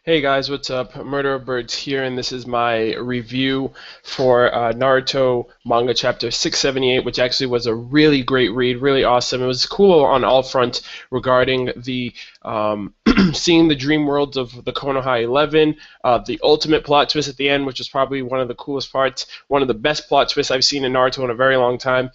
Hey guys, what's up? MurderofBirds here, and this is my review for Naruto Manga Chapter 678, which actually was a really great read, really awesome. It was cool on all fronts regarding the seeing the dream worlds of the Konoha 11, the ultimate plot twist at the end, which was probably one of the coolest parts, one of the best plot twists I've seen in Naruto in a very long time.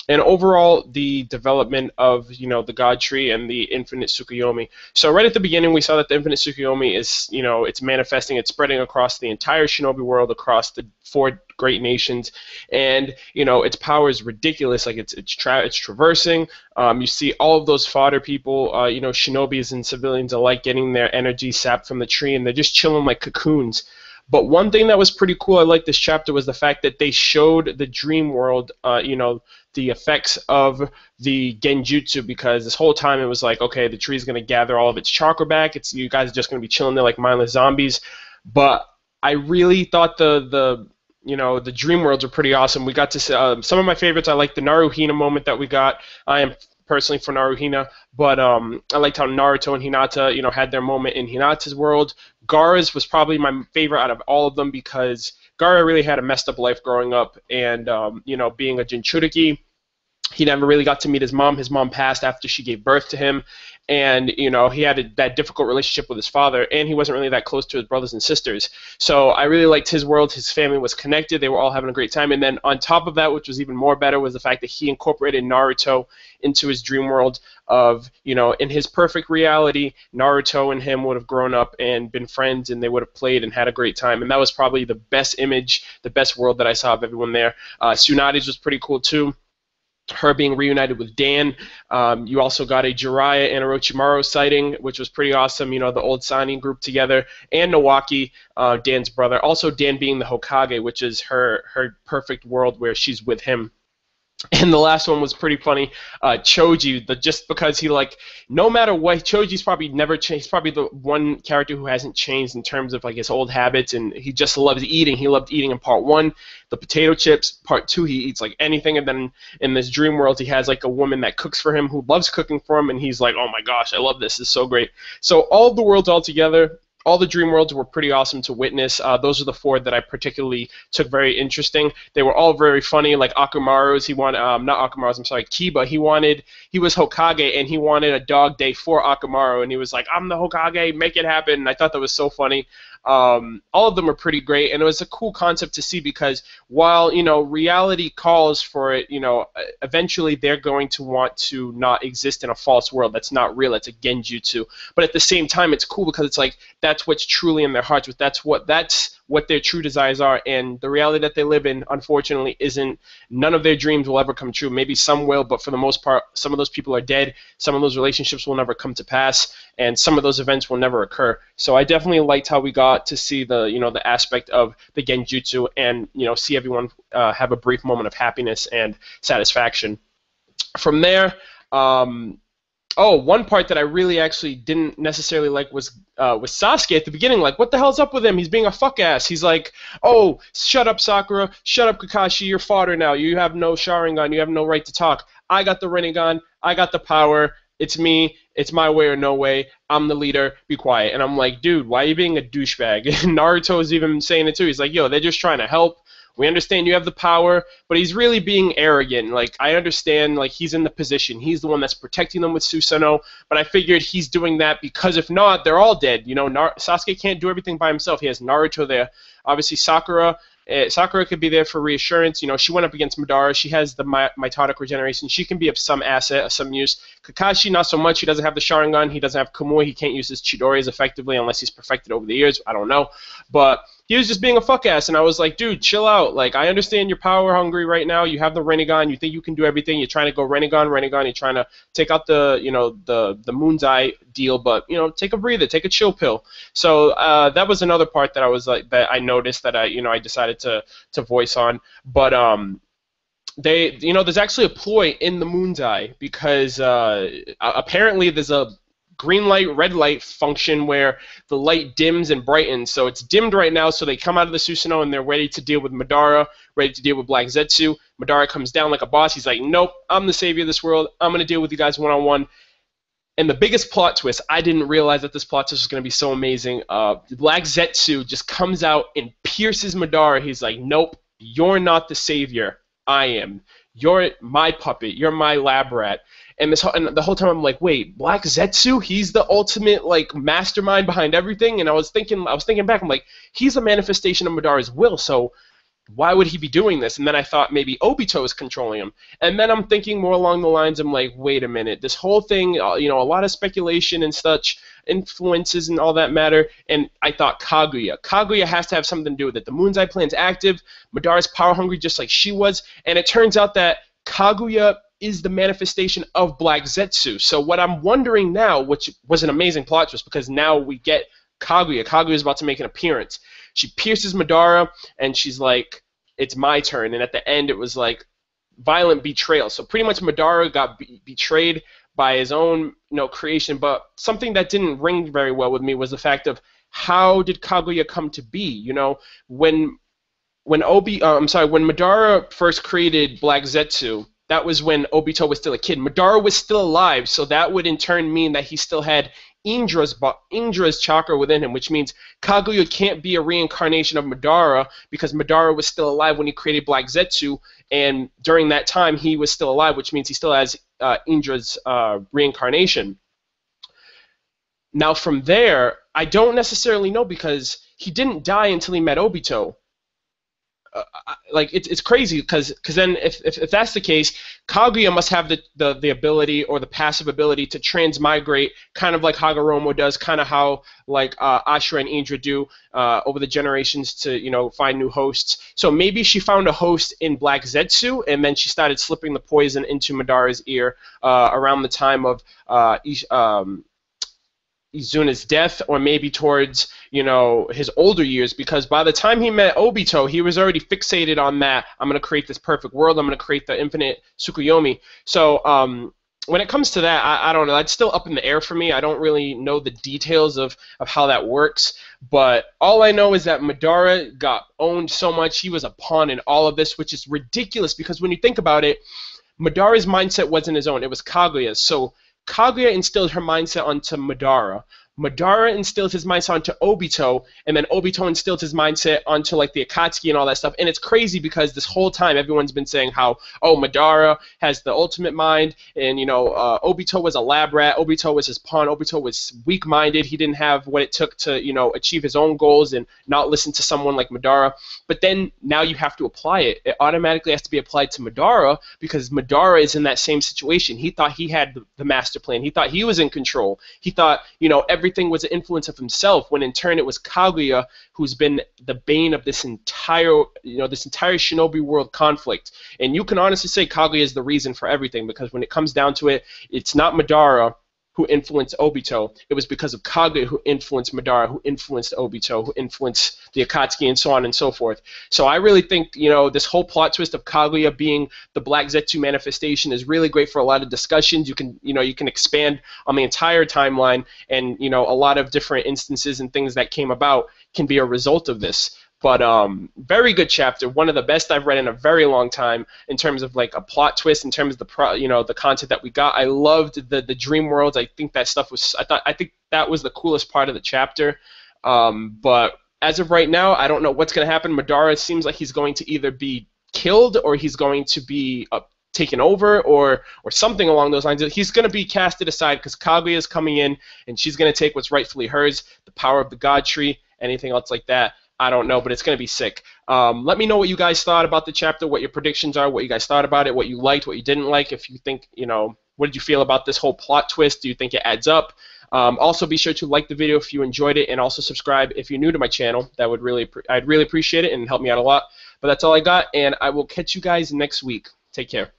And overall, the development of the God Tree and the Infinite Tsukuyomi. So right at the beginning, we saw that the Infinite Tsukuyomi is it's manifesting, it's spreading across the entire Shinobi world, across the four great nations, and its power is ridiculous. Like it's traversing. You see all of those fodder people, Shinobis and civilians alike, getting their energy sapped from the tree, and they're just chilling like cocoons. But one thing that was pretty cool, I liked this chapter, was the fact that they showed the dream world, the effects of the genjutsu, because this whole time it was like, okay, the tree's going to gather all of its chakra back. You guys are just going to be chilling there like mindless zombies. But I really thought the dream worlds were pretty awesome. We got to see, some of my favorites. I like the Naruhina moment that we got. I am personally for Naruhina, but I liked how Naruto and Hinata, had their moment in Hinata's world. Gaara's was probably my favorite out of all of them because Gaara really had a messed up life growing up, and being a Jinchuriki, he never really got to meet his mom. His mom passed after she gave birth to him, and he had that difficult relationship with his father, and he wasn't really that close to his brothers and sisters. So I really liked his world. His family was connected. They were all having a great time. And then on top of that, which was even more better, was the fact that he incorporated Naruto into his dream world of, in his perfect reality, Naruto and him would have grown up and been friends, and they would have played and had a great time. And that was probably the best image, the best world that I saw of everyone there. Tsunade's was pretty cool too, her being reunited with Dan. You also got a Jiraiya and Orochimaru sighting, which was pretty awesome. The old Sannin group together, and Nawaki, Dan's brother. Also, Dan being the Hokage, which is her perfect world where she's with him. And the last one was pretty funny. Choji, just because no matter what, Choji's probably never changed. He's probably the one character who hasn't changed in terms of his old habits, and he just loves eating. He loved eating in part one, the potato chips. Part two, he eats anything, and then in this dream world, he has a woman that cooks for him, who loves cooking for him, and he's like, oh my gosh, I love this. It's so great. So all the worlds all together. All the dream worlds were pretty awesome to witness. Those are the four that I particularly took very interesting. They were all very funny. Like Akamaru's, he wanted not Akamaru's, I'm sorry, Kiba. He was Hokage, and he wanted a dog day for Akamaru, and he was like, I'm the Hokage, make it happen. And I thought that was so funny. All of them are pretty great, and it was a cool concept to see because while reality calls for it, eventually they're going to want to not exist in a false world that's not real. It's a genjutsu, but at the same time, it's cool because it's like that's what's truly in their hearts. That's what their true desires are, and the reality that they live in, unfortunately, isn't. None of their dreams will ever come true. Maybe some will, but for the most part, some of those people are dead. Some of those relationships will never come to pass, and some of those events will never occur. So I definitely liked how we got to see the aspect of the genjutsu, and see everyone have a brief moment of happiness and satisfaction. From there, one part that I really actually didn't necessarily like was Sasuke at the beginning. Like, what the hell's up with him? He's being a fuck ass. He's like, oh, shut up, Sakura. Shut up, Kakashi. You're fodder now. You have no Sharingan. You have no right to talk. I got the Rinnegan. I got the power. It's me. It's my way or no way. I'm the leader. Be quiet. And I'm like, dude, why are you being a douchebag? And Naruto's even saying it too. He's like, yo, they're just trying to help. We understand you have the power, but he's really being arrogant. Like, I understand, he's in the position. He's the one that's protecting them with Susanoo, but I figured he's doing that because if not, they're all dead. Sasuke can't do everything by himself. He has Naruto there. Obviously, Sakura could be there for reassurance. She went up against Madara. She has the mitotic regeneration. She can be of some asset, of some use. Kakashi, not so much. He doesn't have the Sharingan. He doesn't have Kamui. He can't use his Chidori effectively unless he's perfected over the years. I don't know. But he was just being a fuck ass, and I was like, dude, chill out. Like, I understand you're power hungry right now. You have the Rinnegan. You think you can do everything. You're trying to go Rinnegan. You're trying to take out the Moon's Eye deal, but take a breather, take a chill pill. So that was another part that I was like, that I noticed that I decided to voice on. But there's actually a ploy in the Moon's Eye because apparently there's a green light, red light function where the light dims and brightens. So it's dimmed right now, so they come out of the Susanoo and they're ready to deal with Madara, ready to deal with Black Zetsu. Madara comes down like a boss. He's like, nope, I'm the savior of this world. I'm going to deal with you guys one-on-one. And the biggest plot twist, I didn't realize that this plot twist was going to be so amazing. Black Zetsu just comes out and pierces Madara. He's like, nope, you're not the savior. I am. You're my puppet. You're my lab rat. And and the whole time I'm like, wait, Black Zetsu? He's the ultimate like mastermind behind everything. And I was thinking back. I'm like, he's a manifestation of Madara's will. So why would he be doing this? And then I thought maybe Obito is controlling him. And then I'm thinking more along the lines, I'm like, wait a minute, this whole thing, you know, a lot of speculation and such, influences and all that matter. And I thought Kaguya. Kaguya has to have something to do with it. The Moon's Eye plan's active. Madara's power hungry just like she was. And it turns out that Kaguya is the manifestation of Black Zetsu. So what I'm wondering now, which was an amazing plot twist, because now we get Kaguya. Kaguya is about to make an appearance. She pierces Madara, and she's like, it's my turn. And at the end, it was like violent betrayal. So pretty much Madara got betrayed by his own, you know, creation. But something that didn't ring very well with me was the fact of how did Kaguya come to be? You know, when Madara first created Black Zetsu, that was when Obito was still a kid. Madara was still alive, so that would in turn mean that he still had Indra's chakra within him, which means Kaguya can't be a reincarnation of Madara because Madara was still alive when he created Black Zetsu, and during that time he was still alive, which means he still has Indra's reincarnation. Now from there, I don't necessarily know because he didn't die until he met Obito. Like it's crazy because then if that's the case, Kaguya must have the ability or the passive ability to transmigrate, kind of like Hagoromo does, kind of how like Ashura and Indra do over the generations to, you know, find new hosts. So maybe she found a host in Black Zetsu, and then she started slipping the poison into Madara's ear around the time of Izuna's death, or maybe towards, you know, his older years, because by the time he met Obito, he was already fixated on that. I'm going to create this perfect world. I'm going to create the infinite Tsukuyomi. So when it comes to that, I don't know. That's still up in the air for me. I don't really know the details of how that works. But all I know is that Madara got owned so much. He was a pawn in all of this, which is ridiculous because when you think about it, Madara's mindset wasn't his own. It was Kaguya's. So Kaguya instilled her mindset onto Madara. Madara instilled his mindset onto Obito, and then Obito instilled his mindset onto like the Akatsuki and all that stuff. And it's crazy because this whole time everyone's been saying how, oh, Madara has the ultimate mind, and you know, Obito was a lab rat, Obito was his pawn, Obito was weak-minded, he didn't have what it took to, you know, achieve his own goals and not listen to someone like Madara. But then now you have to apply it. It automatically has to be applied to Madara because Madara is in that same situation. He thought he had the master plan. He thought he was in control. He thought, you know, everything was an influence of himself, when in turn it was Kaguya who's been the bane of this entire, you know, this entire shinobi world conflict. And you can honestly say Kaguya is the reason for everything, because when it comes down to it, it's not Madara who influenced Obito. It was because of Kaguya who influenced Madara, who influenced Obito, who influenced the Akatsuki, and so on and so forth. So I really think, you know, this whole plot twist of Kaguya being the Black Zetsu manifestation is really great for a lot of discussions. You can, you know, you can expand on the entire timeline, and, you know, a lot of different instances and things that came about can be a result of this. But very good chapter, one of the best I've read in a very long time in terms of like a plot twist, in terms of the content that we got. I loved the dream worlds. I think that stuff was, I think that was the coolest part of the chapter. But as of right now, I don't know what's going to happen. Madara seems like he's going to either be killed or he's going to be taken over or something along those lines. He's going to be casted aside because Kaguya is coming in and she's going to take what's rightfully hers, the power of the God Tree, anything else like that. I don't know, but it's going to be sick. Let me know what you guys thought about the chapter, what your predictions are, what you guys thought about it, what you liked, what you didn't like. If you think, you know, what did you feel about this whole plot twist? Do you think it adds up? Also, be sure to like the video if you enjoyed it, and also subscribe if you're new to my channel. That would I'd really appreciate it and help me out a lot. But that's all I got, and I will catch you guys next week. Take care.